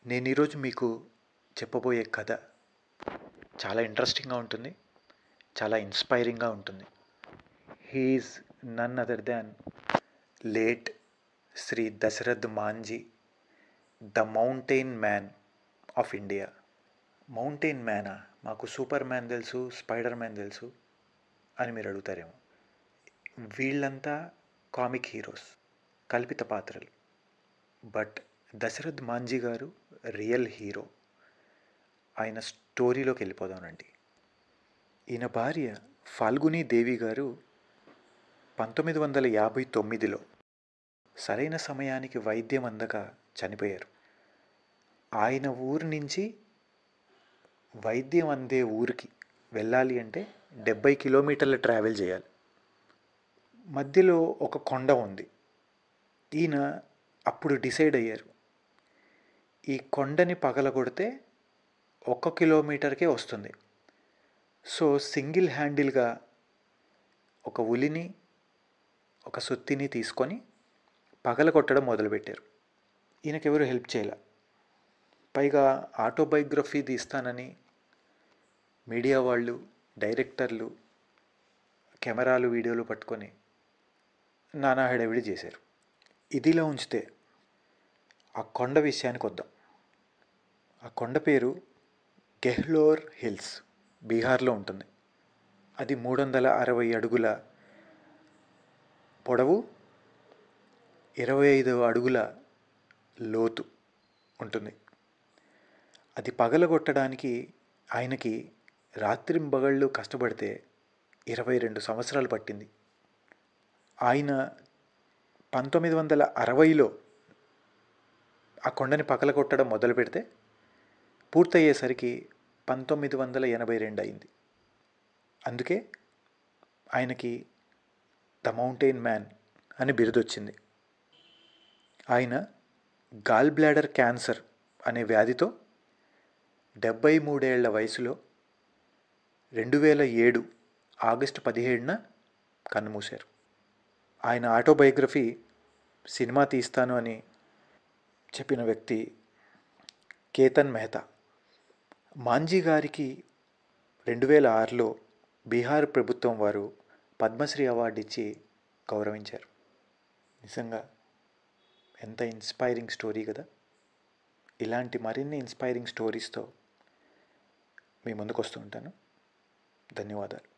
నేను ఈరోజు మీకు చెప్పబోయే కథ చాలా ఇంట్రెస్టింగ్గా ఉంటుంది, చాలా ఇన్స్పైరింగ్గా ఉంటుంది. He is none other than late Shri Dashrath Manjhi, the mountain man of India. Mountain మ్యానా? మాకు సూపర్ మ్యాన్ తెలుసు, స్పైడర్ మ్యాన్ తెలుసు అని మీరు అడుగుతారేమో. వీళ్ళంతా కామిక్ హీరోస్, కల్పిత పాత్రలు. బట్ దశరథ్ మాంజీ గారు రియల్ హీరో. ఆయన స్టోరీలోకి వెళ్ళిపోదామండి. ఈయన భార్య ఫాల్గునీ దేవి గారు 1959లో సరైన సమయానికి వైద్యం అందక చనిపోయారు. ఆయన ఊరి నుంచి వైద్యం అందే ఊరికి వెళ్ళాలి అంటే 70 కిలోమీటర్ల ట్రావెల్ చేయాలి. మధ్యలో ఒక కొండ ఉంది. ఈయన అప్పుడు డిసైడ్ అయ్యారు, ఈ కొండని పగలగొడితే 1 కిలోమీటర్కే వస్తుంది. సో సింగిల్ హ్యాండిల్గా ఒక ఉలిని, ఒక సుత్తిని తీసుకొని పగలగొట్టడం మొదలుపెట్టారు. ఈయనకెవరు హెల్ప్ చేయాల. పైగా ఆటోబయోగ్రఫీ తీస్తానని మీడియా వాళ్ళు, డైరెక్టర్లు కెమెరాలు, వీడియోలు పట్టుకొని నానా హడావిడి చేశారు. ఇదిలా ఉంచితే ఆ కొండ విషయానికి వద్దాం. ఆ కొండ పేరు గెహ్లోర్ హిల్స్, బీహార్లో ఉంటుంది. అది 360 అడుగుల పొడవు, 25 అడుగుల లోతు ఉంటుంది. అది పగలగొట్టడానికి ఆయనకి రాత్రింబగళ్ళు కష్టపడితే 22 సంవత్సరాలు పట్టింది. ఆయన 1960లో ఆ కొండని పగలగొట్టడం మొదలు పెడితే పూర్తయ్యేసరికి 1982 అయింది. అందుకే ఆయనకి ద మౌంటైన్ మ్యాన్ అని బిరుదొచ్చింది. ఆయన గాల్ బ్లాడర్ క్యాన్సర్ అనే వ్యాధితో 73 ఏళ్ల వయసులో 2007 ఆగస్టు 17న కన్నుమూశారు. ఆయన ఆటోబయోగ్రఫీ సినిమా తీస్తాను అని చెప్పిన వ్యక్తి కేతన్ మెహతా. మాంజీ గారికి 2006లో బీహార్ ప్రభుత్వం వారు పద్మశ్రీ అవార్డు ఇచ్చి గౌరవించారు. నిజంగా ఎంత ఇన్స్పైరింగ్ స్టోరీ కదా. ఇలాంటి మరిన్ని ఇన్స్పైరింగ్ స్టోరీస్తో మీ ముందుకు వస్తూ ఉంటాను. ధన్యవాదాలు.